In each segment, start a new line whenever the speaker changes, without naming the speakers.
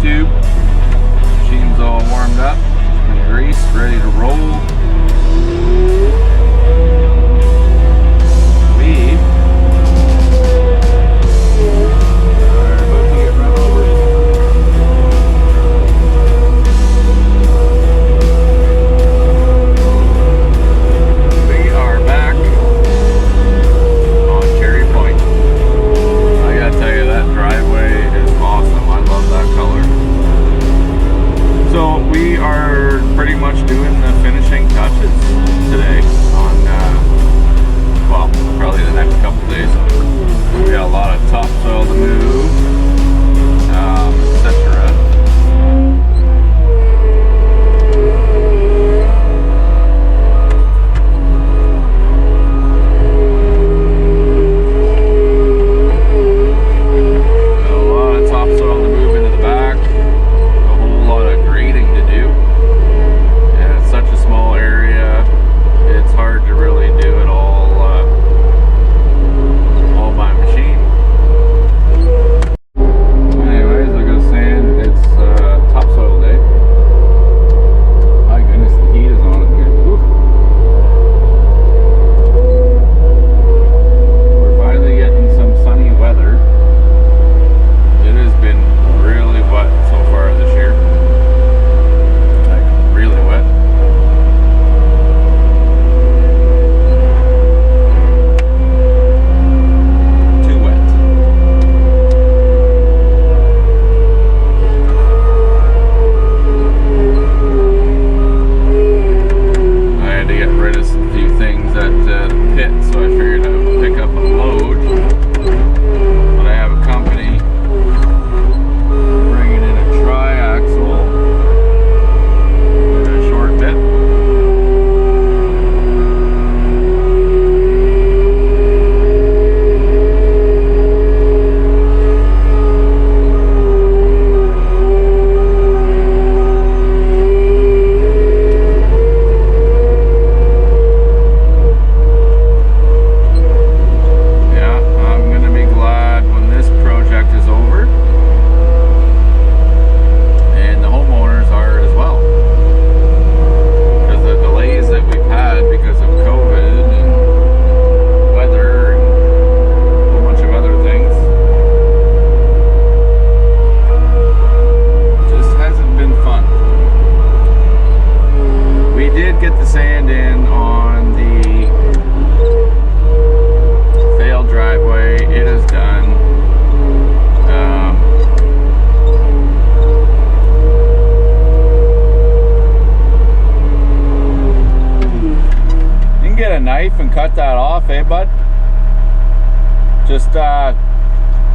tube. Machine's all warmed up, been greased, ready to roll. And cut that off, bud? Just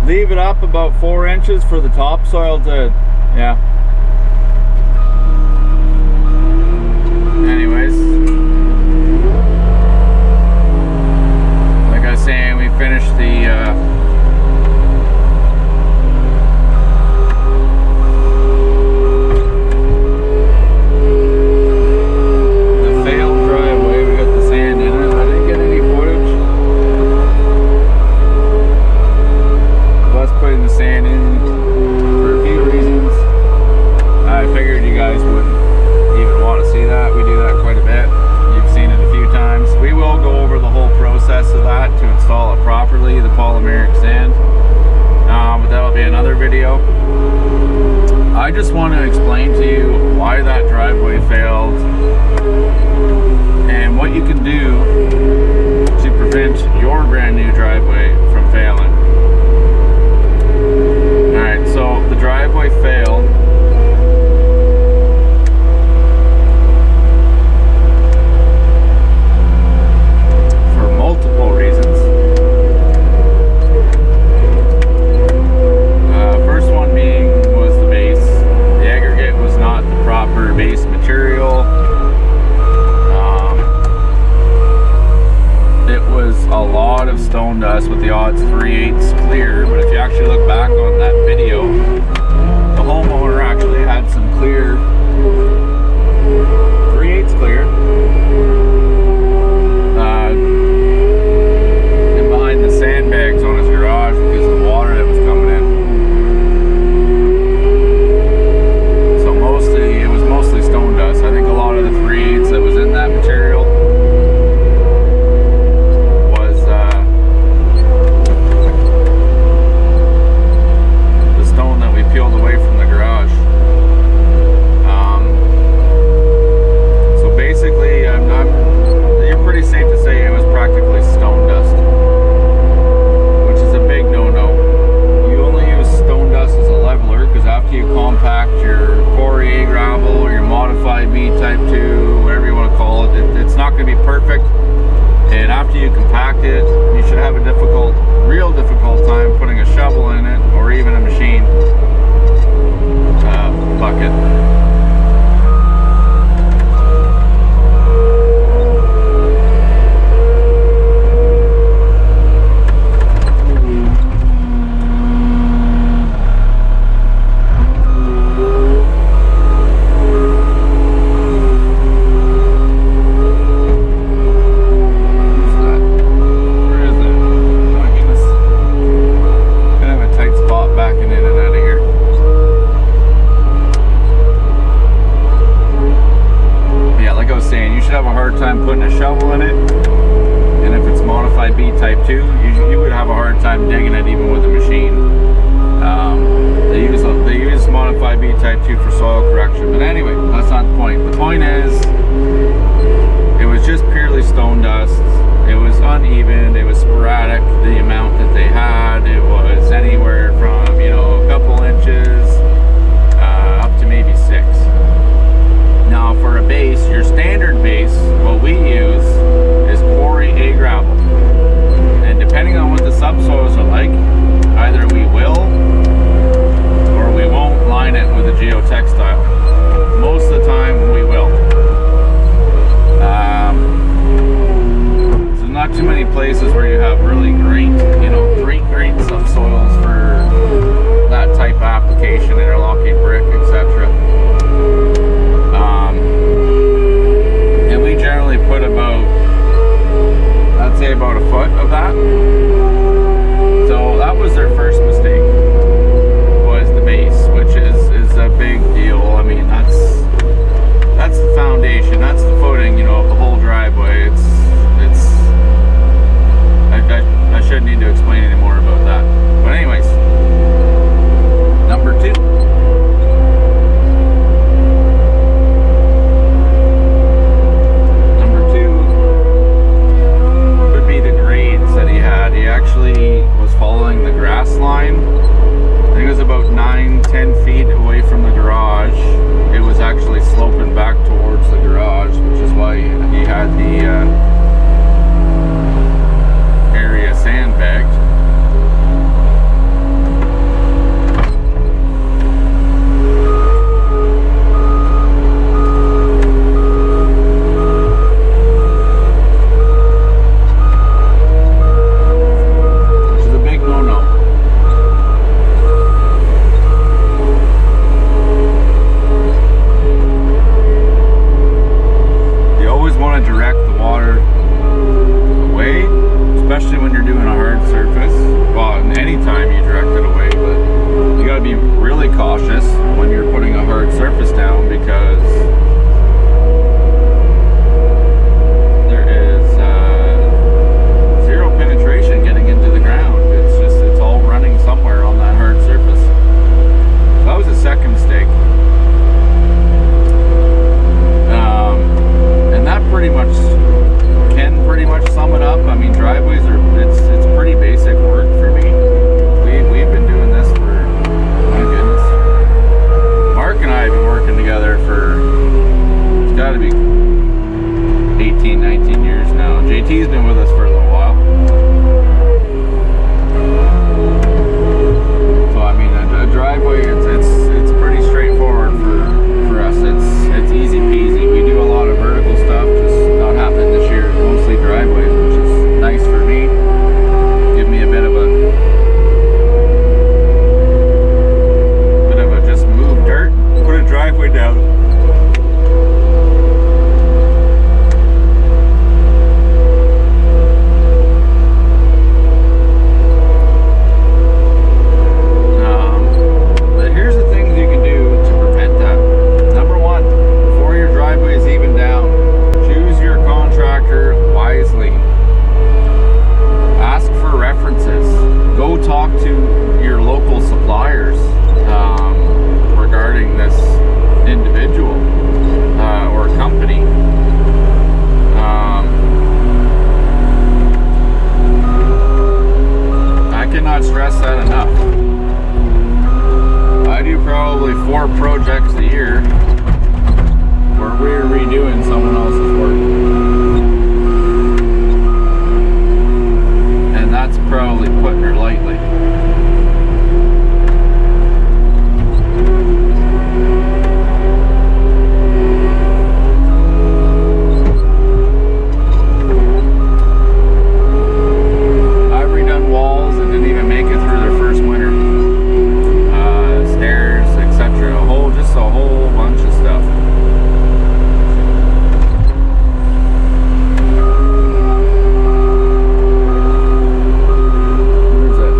leave it up about 4 inches for the topsoil to, yeah. Anyways, like I was saying, we finished the I just want to explain to you why that driveway failed and what you can do to prevent your brand new driveway from failing. Alright, so the driveway failed. For multiple reasons. Base material. It was a lot of stone dust with the odds 3/8 clear, but if you actually look back on that video, the homeowner actually had some clear 3/8 clear and behind the sandbags on his garage because of the water that was coming in. digging it even with a machine. They use modified B-type 2 for soil correction. But anyway, that's not the point. The point is, it was just purely stone dust. It was uneven. It was sporadic. The amount that they had, it was anywhere from, you know, a couple inches up to maybe 6. Now, for a base, your standard base, what we use is quarry A gravel. And depending on what the subsoils are like, either we will or we won't line it with a geotextile. Most of the time, we will. There's not too many places where you have really great, you know, great subsoils for that type of application, interlocking brick, etc. And we generally put about, I'd say about a foot of that. So that was their first mistake, was the base, which is a big deal. I mean, that's the foundation, that's the footing, you know, of the whole driveway. I shouldn't need to explain any more about that. But anyways, number 2. He actually was following the grass line. I think it was about 9-10 feet away from the garage. It was actually sloping back towards the garage, which is why he had the area sandbagged.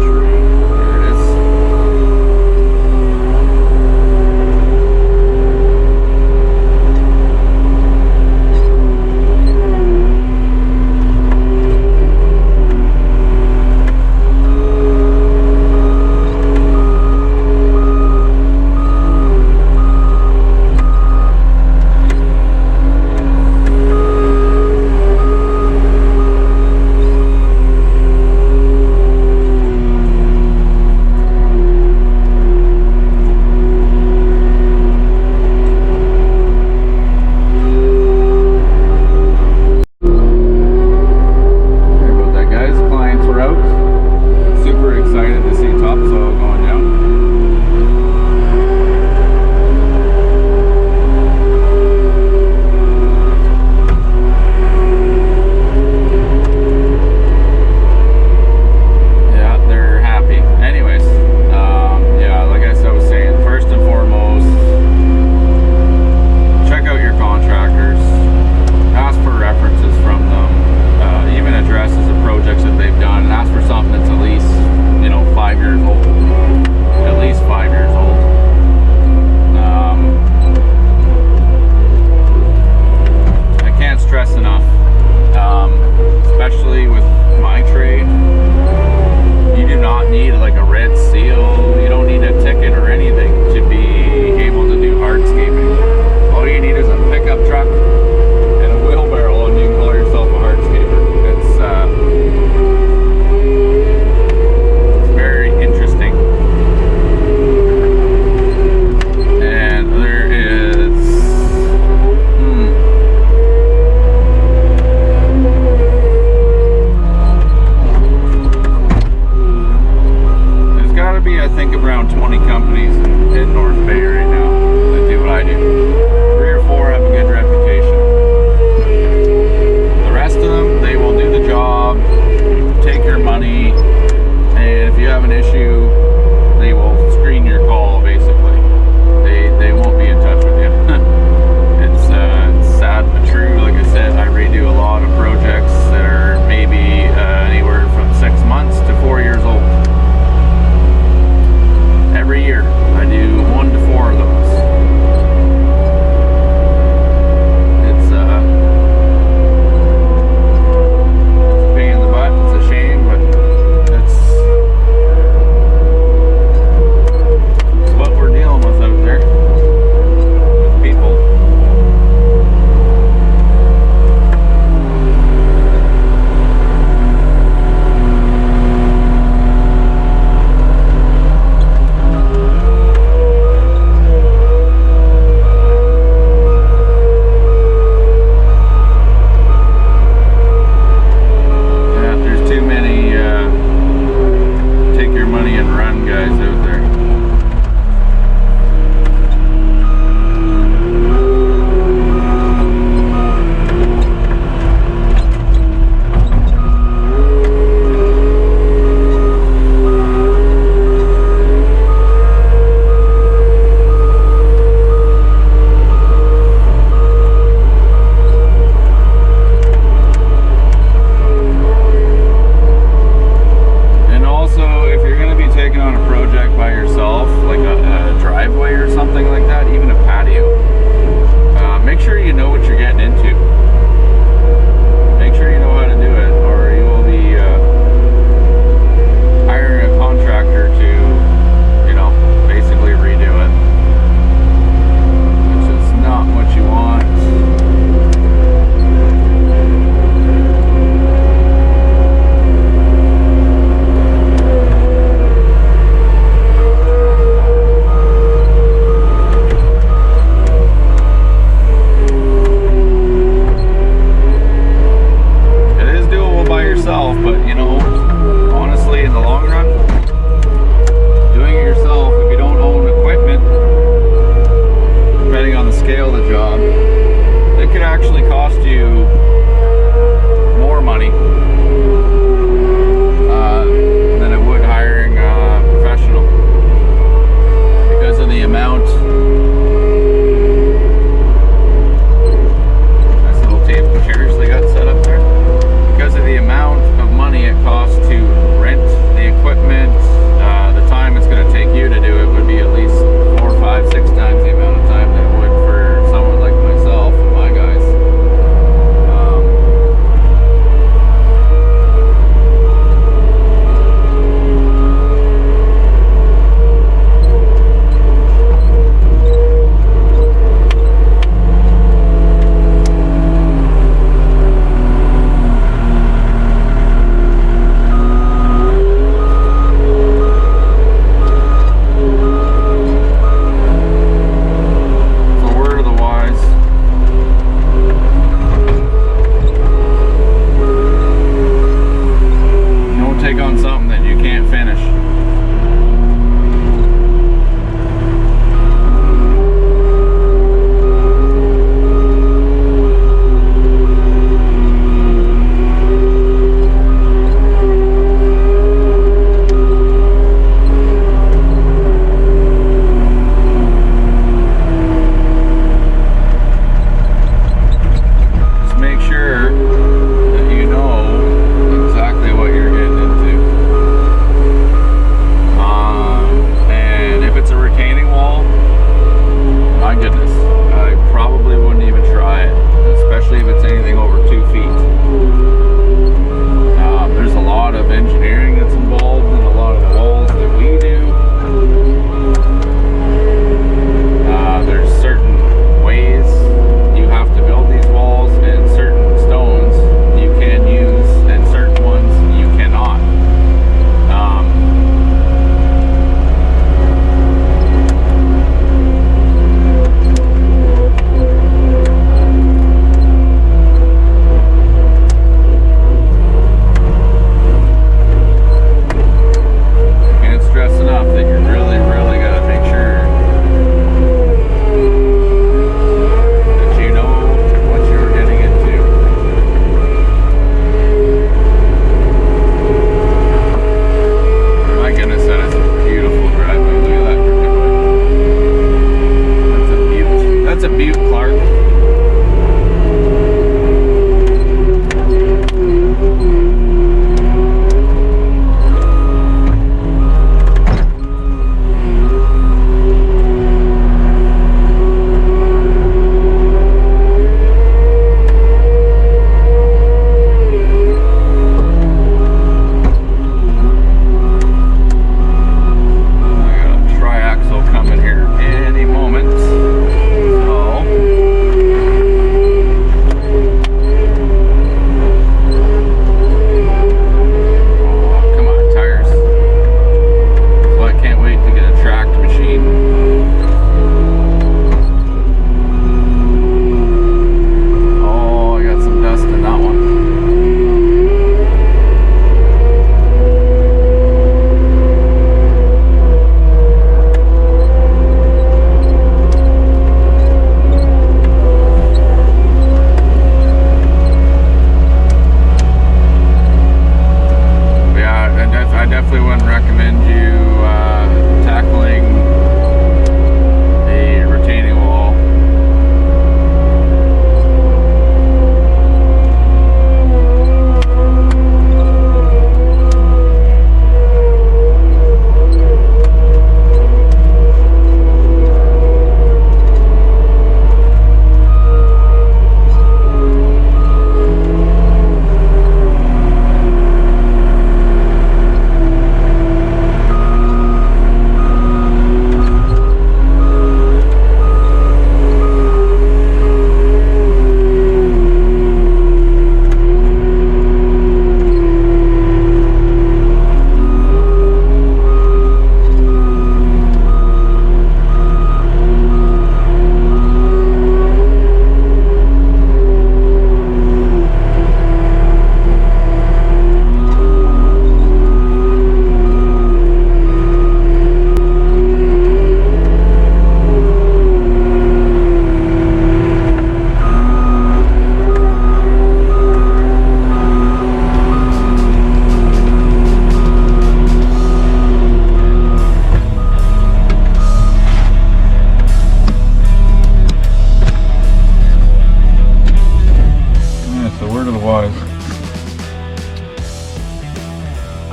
Tree. 5 years old, at least 5 years old. I can't stress enough, especially with my trade, you do not need like a red seal, you don't need a ticket or anything to be able to do hardscaping. All you need is a pickup truck and a wheelbarrow and you can call yourself a hardscaper. It's very interesting. And there is there's got to be, I think, around 20 companies in North Bay right now that do what I do. 3 or 4 have a good reputation. The rest of them, they will do the job, take your money, and if you have an issue, they will screen your call, basically. They won't be in touch with you. It's sad but true. Like I said, I redo a lot of projects that are maybe anywhere from 6 months to 4 years old. Every year, I do 1 to 4 of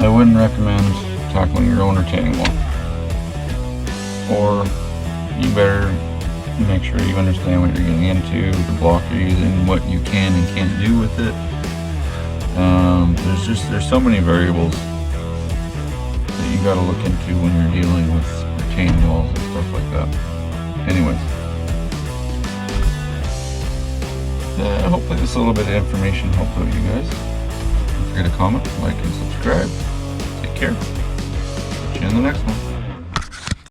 I wouldn't recommend tackling your own retaining wall. Or you better make sure you understand what you're getting into, the block you're using, what you can and can't do with it. There's so many variables that you gotta look into when you're dealing with retaining walls and stuff like that. Anyways, hopefully this little bit of information helped out you guys. Don't forget to comment, like, and subscribe. Take care. See you in the next one.